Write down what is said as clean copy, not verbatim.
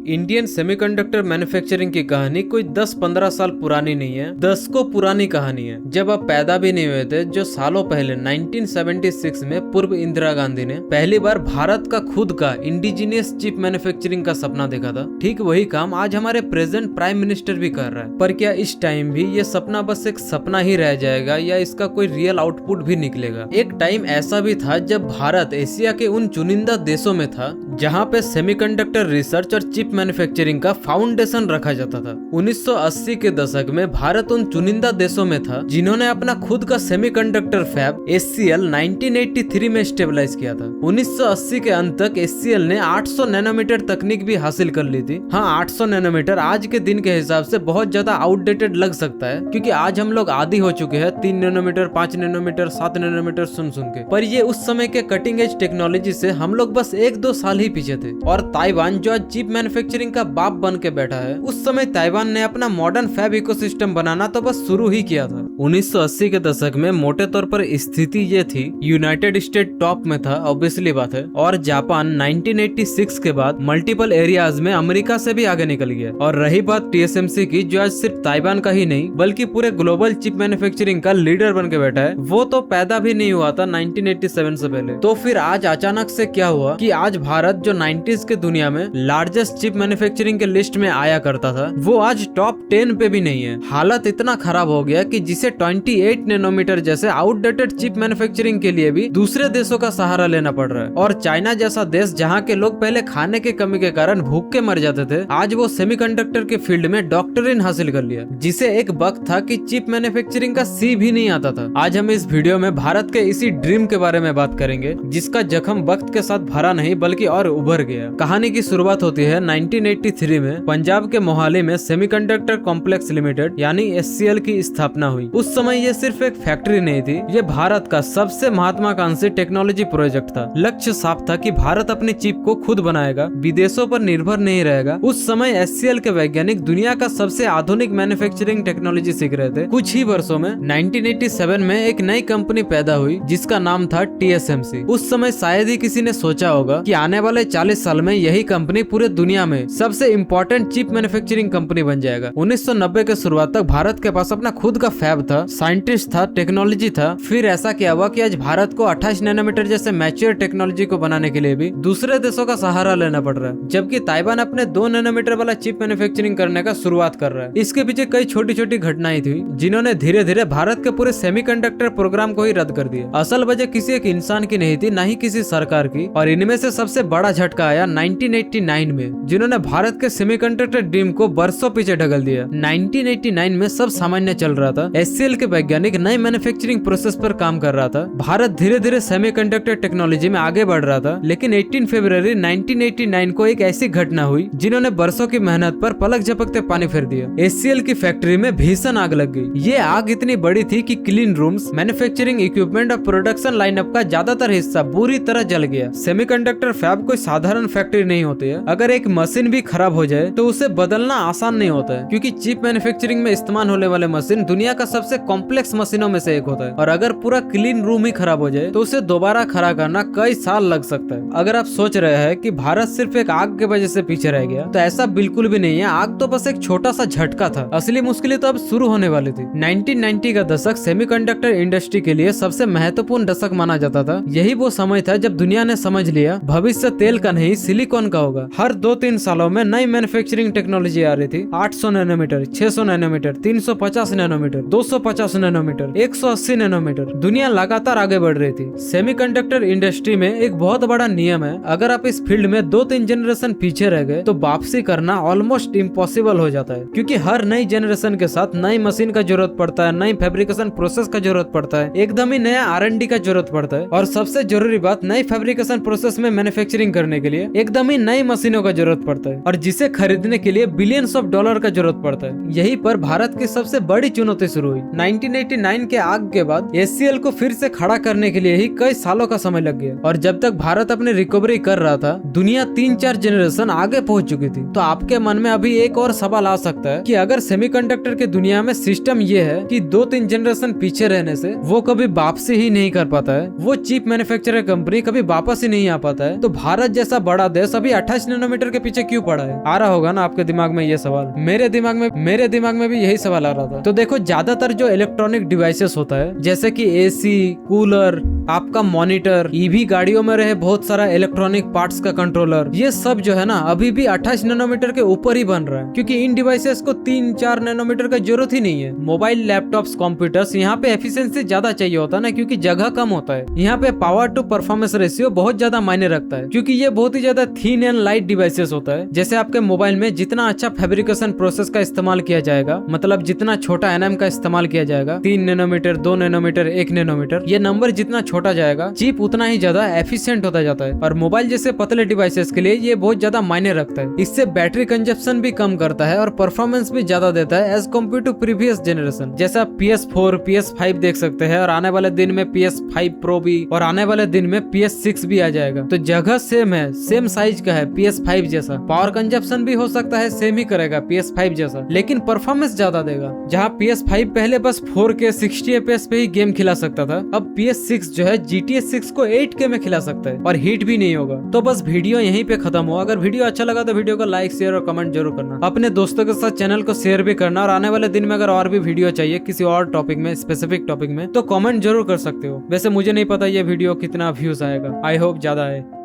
Indian semiconductor manufacturing की कहानी कोई 10-15 साल पुरानी नहीं है, दशकों पुरानी कहानी है। जब आप पैदा भी नहीं हुए थे, जो सालों पहले 1976 में पूर्व इंदिरा गांधी ने पहली बार भारत का खुद का इंडिजिनियस चिप मैन्युफैक्चरिंग का सपना देखा था, ठीक वही काम आज हमारे प्रेजेंट प्राइम मिनिस्टर भी कर रहा है। पर क्या इस टाइम भी ये सपना बस एक सपना ही रह जाएगा या इसका कोई रियल आउटपुट भी निकलेगा? एक टाइम ऐसा भी था जब भारत एशिया के उन चुनिंदा देशों में था जहां पे सेमीकंडक्टर रिसर्च और चिप मैन्युफैक्चरिंग का फाउंडेशन रखा जाता था। 1980 के दशक में भारत उन चुनिंदा देशों में था जिन्होंने अपना खुद का सेमीकंडक्टर फैब SCL 1983 में स्टेबलाइज किया था। 1980 के अंत तक SCL ने 800 नैनोमीटर तकनीक भी हासिल कर ली थी। हाँ, 800 नैनोमीटर आज के दिन के हिसाब से बहुत ज्यादा आउटडेटेड लग सकता है, क्योंकि आज हम लोग आदी हो चुके हैं 3 नैनोमीटर, 5 नैनोमीटर, 7 नैनोमीटर सुन के। पर ये उस समय के कटिंग एज टेक्नोलॉजी से हम लोग बस 1-2 साल ही पीछे थे। और ताइवान जो आज चिप मैन्युफैक्चरिंग का बाप बन के बैठा है, उस समय ताइवान ने अपना मॉडर्न फैब इकोसिस्टम बनाना तो बस शुरू ही किया था। 1980 के दशक में मोटे तौर पर स्थिति ये थी, यूनाइटेड स्टेट टॉप में था, ऑब्वियसली बात है, और जापान 1986 के बाद मल्टीपल एरियाज में अमेरिका से भी आगे निकल गया। और रही बात TSMC की, जो आज सिर्फ ताइवान का ही नहीं बल्कि पूरे ग्लोबल चिप मैन्युफैक्चरिंग का लीडर बन के बैठा है, वो तो पैदा भी नहीं हुआ था 1987 से पहले। तो फिर आज अचानक से क्या हुआ कि आज भारत जो 90s के दुनिया में लार्जेस्ट चिप मैन्युफैक्चरिंग के लिस्ट में आया करता था, वो आज टॉप 10 पे भी नहीं है। हालत इतना खराब हो गया कि जिसे 28 नैनोमीटर जैसे आउटडेटेड चिप मैन्युफैक्चरिंग के लिए भी दूसरे देशों का सहारा लेना पड़ रहा है। और चाइना जैसा देश जहाँ के लोग पहले खाने की कमी के कारण भूख के मर जाते थे, आज वो सेमीकंडक्टर के फील्ड में डॉक्टरेट हासिल कर लिया, जिसे एक वक्त था कि चिप मैन्युफैक्चरिंग का सी भी नहीं आता था। आज हम इस वीडियो में भारत के इसी ड्रीम के बारे में बात करेंगे, जिसका जख्म वक्त के साथ भरा नहीं बल्कि और उभर गया। कहानी की शुरुआत होती है 1983 में। पंजाब के मोहाली में सेमीकंडक्टर कॉम्प्लेक्स लिमिटेड यानी SCL की स्थापना हुई। उस समय ये सिर्फ एक फैक्ट्री नहीं थी, ये भारत का सबसे महत्वाकांक्षी टेक्नोलॉजी प्रोजेक्ट था। लक्ष्य साफ था कि भारत अपनी चिप को खुद बनाएगा, विदेशों पर निर्भर नहीं रहेगा। उस समय SCL के वैज्ञानिक दुनिया का सबसे आधुनिक मैन्युफैक्चरिंग टेक्नोलॉजी सीख रहे थे। कुछ ही वर्षों में 1987 में एक नई कंपनी पैदा हुई जिसका नाम था TSMC। उस समय शायद ही किसी ने सोचा होगा कि आने वाले 40 साल में यही कंपनी पूरे दुनिया में सबसे इम्पोर्टेंट चिप मैन्युफैक्चरिंग कंपनी बन जाएगा। 1990 के शुरुआत तक भारत के पास अपना खुद का फैब था, साइंटिस्ट था, टेक्नोलॉजी था। फिर ऐसा क्या हुआ कि आज भारत को 28 नैनोमीटर जैसे मैच्योर टेक्नोलॉजी को बनाने के लिए भी दूसरे देशों का सहारा लेना पड़ रहा है, जबकि ताइवान अपने 2 नैनोमीटर वाला चिप मैन्युफैक्चरिंग करने का शुरुआत कर रहा है। इसके पीछे कई छोटी छोटी घटनाएं थी जिन्होंने धीरे धीरे भारत के पूरे सेमीकंडक्टर प्रोग्राम को ही रद्द कर दिया। असल वजह किसी एक इंसान की नहीं थी, न ही किसी सरकार की, और इनमें से सबसे बड़ा झटका आया 1989 में, जिन्होंने भारत के सेमीकंडक्टर ड्रीम को बरसों पीछे ढकल दिया। 1989 में सब सामान्य चल रहा था। SCL के वैज्ञानिक नई मैन्युफैक्चरिंग प्रोसेस पर काम कर रहा था। भारत धीरे धीरे सेमीकंडक्टर टेक्नोलॉजी में आगे बढ़ रहा था। लेकिन 18 फरवरी 1989 को एक ऐसी घटना हुई जिन्होंने बरसों की मेहनत पर पलक झपकते पानी फेर दिया। SCL की फैक्ट्री में भीषण आग लग गई। ये आग इतनी बड़ी थी कि क्लीन रूम्स, मैन्युफैक्चरिंग इक्विपमेंट और प्रोडक्शन लाइनअप का ज्यादातर हिस्सा बुरी तरह जल गया। सेमीकंडक्टर फैब कोई साधारण फैक्ट्री नहीं होती है। अगर एक मशीन भी खराब हो जाए तो उसे बदलना आसान नहीं होता है, क्योंकि चिप मैन्युफैक्चरिंग में इस्तेमाल होने वाले मशीन दुनिया का सबसे कॉम्प्लेक्स मशीनों में से एक होता है। और अगर पूरा क्लीन रूम ही खराब हो जाए तो उसे दोबारा खड़ा करना कई साल लग सकता है। अगर आप सोच रहे हैं कि भारत सिर्फ एक आग के वजह से पीछे रह गया, तो ऐसा बिल्कुल भी नहीं है। आग तो बस एक छोटा सा झटका था, असली मुश्किलें तो अब शुरू होने वाली थी। 1990 का दशक सेमीकंडक्टर इंडस्ट्री के लिए सबसे महत्वपूर्ण दशक माना जाता था। यही वो समय था जब दुनिया ने समझ लिया भविष्य तेल का नहीं सिलिकॉन का होगा। हर 2-3 सालों में नई मैन्युफैक्चरिंग टेक्नोलॉजी आ रही थी। 800 nanometre, 600 nanometre, 350 nanometre, 250 nanometre, 180 nanometre, दुनिया लगातार आगे बढ़ रही थी। सेमीकंडक्टर इंडस्ट्री में एक बहुत बड़ा नियम है, अगर आप इस फील्ड में 2-3 जनरेशन पीछे रह गए तो वापसी करना ऑलमोस्ट इम्पॉसिबल हो जाता है, क्योंकि हर नई जनरेशन के साथ नई मशीन का जरूरत पड़ता है, नई फैब्रिकेशन प्रोसेस का जरूरत पड़ता है, एकदम ही नया R&D का जरूरत पड़ता है। और सबसे जरूरी बात, नई फैब्रिकेशन प्रोसेस में मैन्युफैक्चरिंग करने के लिए एकदम ही नई मशीनों का जरूरत पड़ता है, और जिसे खरीदने के लिए बिलियंस ऑफ डॉलर का जरूरत पड़ता है। यही पर भारत की सबसे बड़ी चुनौती शुरू हुई। हुई। 1989 के आग के बाद ACL को फिर से खड़ा करने के लिए ही कई सालों का समय लग गया और जब तक भारत अपनी रिकवरी कर रहा था दुनिया 3-4 जनरेशन आगे पहुंच चुकी थी। तो आपके मन में अभी एक और सवाल आ सकता है कि अगर सेमीकंडक्टर के दुनिया में सिस्टम ये है कि 2-3 जनरेशन पीछे रहने से वो कभी वापसी ही नहीं कर पाता है, वो चिप मैन्युफैक्चरर कंपनी कभी वापस ही नहीं आ पाता है, तो भारत जैसा बड़ा देश अभी 28 नैनोमीटर के पीछे क्यों पड़ा है? आ रहा होगा ना आपके दिमाग में ये सवाल। मेरे दिमाग में भी यही सवाल आ रहा था। तो देखो, ज्यादातर जो इलेक्ट्रॉनिक डिवाइसेस होता है जैसे कि AC, कूलर, आपका मॉनिटर, ईवी गाड़ियों में रहे बहुत सारा इलेक्ट्रॉनिक पार्ट्स का कंट्रोलर, ये सब जो है ना अभी भी 28 नैनोमीटर के ऊपर ही बन रहा है, क्योंकि इन डिवाइसेस को 3-4 नैनोमीटर का जरूरत ही नहीं है। मोबाइल, लैपटॉप्स, कंप्यूटर्स, यहाँ पे एफिशिएंसी ज्यादा चाहिए होता है ना, क्योंकि जगह कम होता है। यहाँ पे पावर टू परफॉर्मेंस रेशियो बहुत ज्यादा मायने रखता है, क्योंकि ये बहुत ही ज्यादा थिन एंड लाइट डिवाइसेस होता है। जैसे आपके मोबाइल में जितना अच्छा फैब्रिकेशन प्रोसेस का इस्तेमाल किया जाएगा, मतलब जितना छोटा NM का इस्तेमाल किया जाएगा, 3 नैनोमीटर, 2 नैनोमीटर, 1 नैनोमीटर, ये नंबर जितना छोटा जाएगा चिप उतना ही ज्यादा एफिशिएंट होता जाता है। और मोबाइल जैसे पतले डिवाइसेस के लिए ये बहुत ज्यादा मायने रखता है। इससे बैटरी कंजप्शन भी कम करता है और परफॉर्मेंस भी ज्यादा देता है as compare to previous generation. जैसे आप PS4, PS5 देख सकते हैं और आने वाले दिन में PS5 Pro भी, और आने वाले दिन में PS6 भी आ जाएगा। तो जगह सेम है, सेम साइज का है PS5 जैसा, पावर कंजप्शन भी हो सकता है सेम ही करेगा PS5 जैसा, लेकिन परफॉर्मेंस ज्यादा देगा। जहाँ PS5 पहले बस 4K 60 FPS पे ही गेम खिला सकता था, अब PS6 जो है GTA 6 को 8K में खिला सकता है और हीट भी नहीं होगा। तो बस वीडियो यहीं पे खत्म हुआ। अगर वीडियो अच्छा लगा तो वीडियो को लाइक, शेयर और कमेंट जरूर करना। अपने दोस्तों के साथ चैनल को शेयर भी करना, और आने वाले दिन में अगर और भी वीडियो चाहिए किसी और टॉपिक में, स्पेसिफिक टॉपिक में, तो कमेंट जरूर कर सकते हो। वैसे मुझे नहीं पता ये वीडियो कितना व्यूज आएगा, आई होप ज्यादा है।